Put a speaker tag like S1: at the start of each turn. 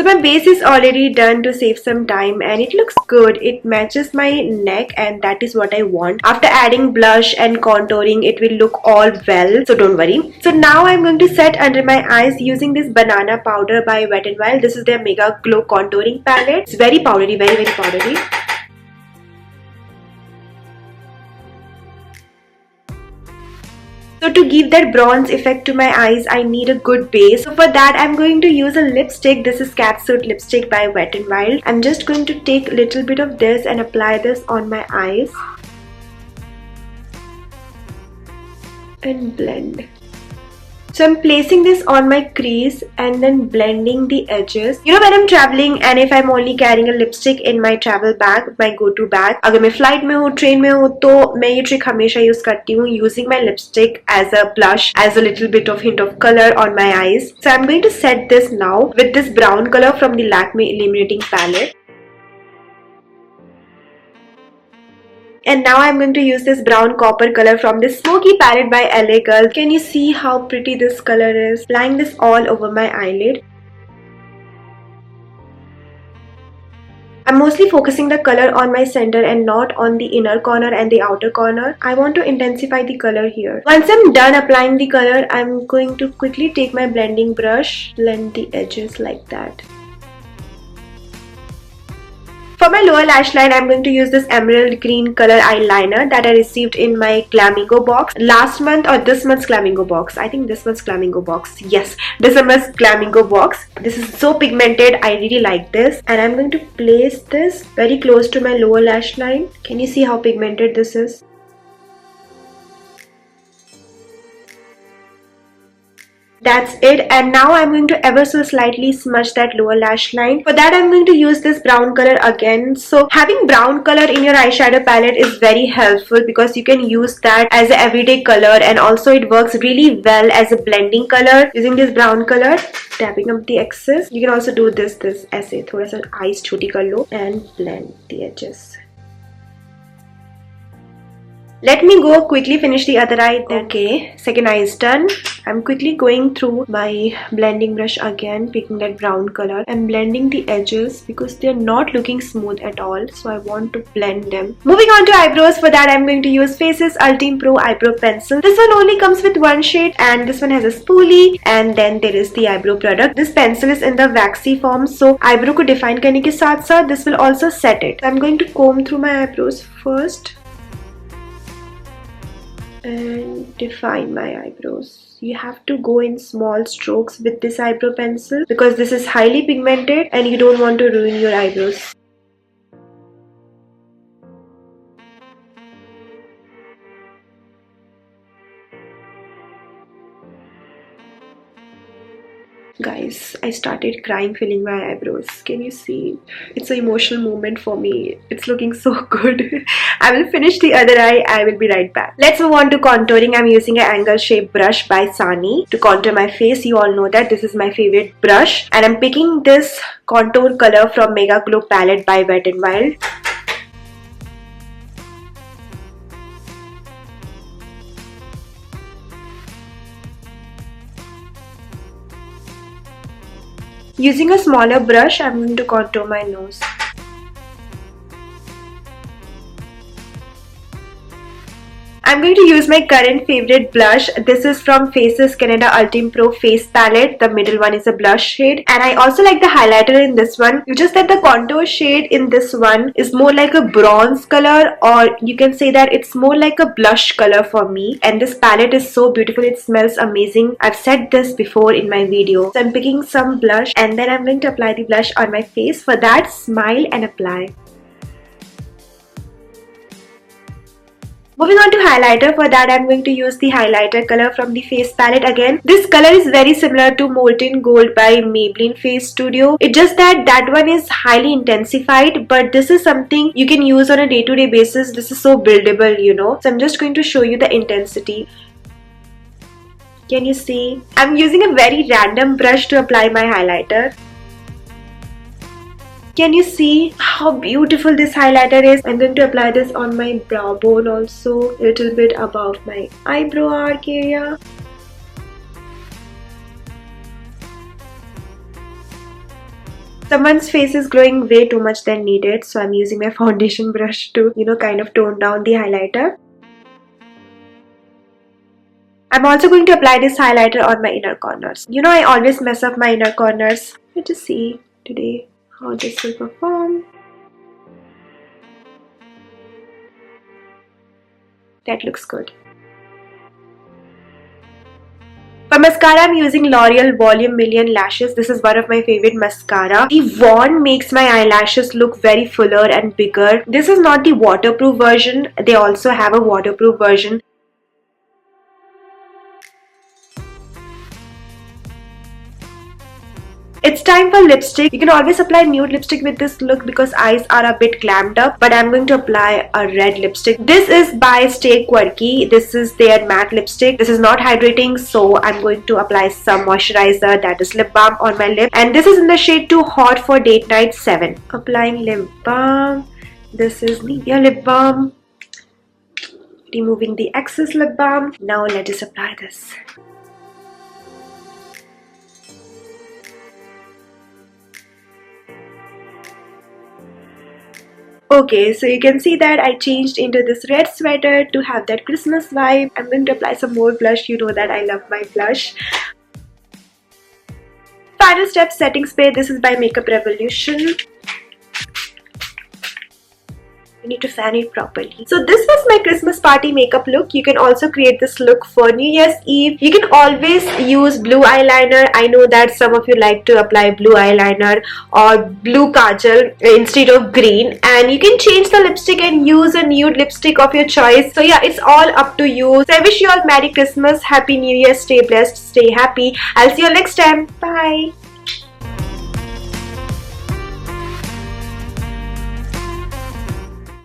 S1: my base is already done to save some time, and it looks good. It matches my neck, and that is what I want. After adding blush and contouring, it will look all well, so don't worry. So now I'm going to set under my eyes using this banana powder by Wet n Wild. This is their Mega Glow contouring palette. It's very powdery, very powdery. So to give that bronze effect to my eyes, I need a good base. So for that, I'm going to use a lipstick. This is Catsuit lipstick by Wet n Wild. I'm just going to take a little bit of this and apply this on my eyes. And blend. So I'm placing this on my crease and then blending the edges. You know, when I'm traveling and if I'm only carrying a lipstick in my travel bag, my go-to bag, अगर मैं flight में हूँ, train में हूँ, तो मैं ये trick हमेशा use करती हूँ, using my lipstick as a blush, as a little bit of hint of color on my eyes. So I'm going to set this now with this brown color from the Lakme Illuminating palette. And now I'm going to use this brown copper color from this Smoky palette by LA Girl. Can you see how pretty this color is? Applying this all over my eyelid. I'm mostly focusing the color on my center and not on the inner corner and the outer corner. I want to intensify the color here. Once I'm done applying the color, I'm going to quickly take my blending brush, blend the edges like that. For my lower lash line, I'm going to use this emerald green color eyeliner that I received in my Glamingo box last month, or this month's Glamingo box. I think this month's Glamingo box. Yes, December's Glamingo box. This is so pigmented. I really like this. And I'm going to place this very close to my lower lash line. Can you see how pigmented this is? That's it, and now I'm going to ever so slightly smudge that lower lash line. For that, I'm going to use this brown color again. So having brown color in your eyeshadow palette is very helpful because you can use that as an everyday color, and also it works really well as a blending color. Using this brown color, tapping up the excess. You can also do this ऐसे थोड़ा सा eyes छोटी कर लो and blend the edges. Let me go quickly finish the other eye. Okay, second eye is done. I'm quickly going through my blending brush again, picking that brown color and blending the edges because they're not looking smooth at all. So I want to blend them. Moving on to eyebrows. For that, I'm going to use Faces Ultimate Pro Eyebrow Pencil. This one only comes with one shade and this one has a spoolie, and then there is the eyebrow product. This pencil is in the waxy form, so eyebrow को define करने के साथ साथ this will also set it. I'm going to comb through my eyebrows first and define my eyebrows. You have to go in small strokes with this eyebrow pencil because this is highly pigmented and you don't want to ruin your eyebrows. Guys, I started crying filling my eyebrows. Can you see? It's an emotional moment for me. It's looking so good. I will finish the other eye. I will be right back. Let's move on to contouring. I'm using an angle shape brush by Sani to contour my face. You all know that this is my favorite brush. And I'm picking this contour color from Mega Glow palette by Wet n Wild. Using a smaller brush, I'm going to contour my nose. I'm going to use my current favorite blush. This is from Faces Canada Ultimate Pro Face Palette. The middle one is a blush shade. And I also like the highlighter in this one. It's just that the contour shade in this one is more like a bronze color, or you can say that it's more like a blush color for me. And this palette is so beautiful. It smells amazing. I've said this before in my video. So I'm picking some blush and then I'm going to apply the blush on my face. For that, smile and apply. Moving on to highlighter. For that, I'm going to use the highlighter color from the Face palette again. This color is very similar to Molten Gold by Maybelline Face Studio. It's just that that one is highly intensified, but this is something you can use on a day-to-day basis. This is so buildable, you know. So I'm just going to show you the intensity. Can you see? I'm using a very random brush to apply my highlighter. Can you see how beautiful this highlighter is? I'm going to apply this on my brow bone also, a little bit above my eyebrow arc area. Someone's face is glowing way too much than needed, so I'm using my foundation brush to, kind of tone down the highlighter. I'm also going to apply this highlighter on my inner corners. I always mess up my inner corners. Let's just see today how this will perform. That looks good. For mascara, I'm using L'Oreal Volume Million Lashes. This is one of my favorite mascara. The wand makes my eyelashes look very fuller and bigger. This is not the waterproof version. They also have a waterproof version. It's time for lipstick. You can always apply nude lipstick with this look because eyes are a bit glammed up, but I'm going to apply a red lipstick. This is by Stay Quirky. This is their matte lipstick. This is not hydrating, so I'm going to apply some moisturizer, that is lip balm, on my lip. And this is in the shade Too Hot for Date Night 7. Applying lip balm. This is Nivea lip balm. Removing the excess lip balm. Now let us apply this. Okay, so you can see that I changed into this red sweater to have that Christmas vibe. I'm going to apply some more blush. You know that I love my blush. Final step, setting spray. This is by Makeup Revolution. You need to fan it properly. So this was my Christmas party makeup look. You can also create this look for New Year's Eve. You can always use blue eyeliner. I know that some of you like to apply blue eyeliner or blue kajal instead of green, and you can change the lipstick and use a nude lipstick of your choice. So yeah, it's all up to you. So I wish you all Merry Christmas, Happy New Year, stay blessed, stay happy. I'll see you all next time. Bye.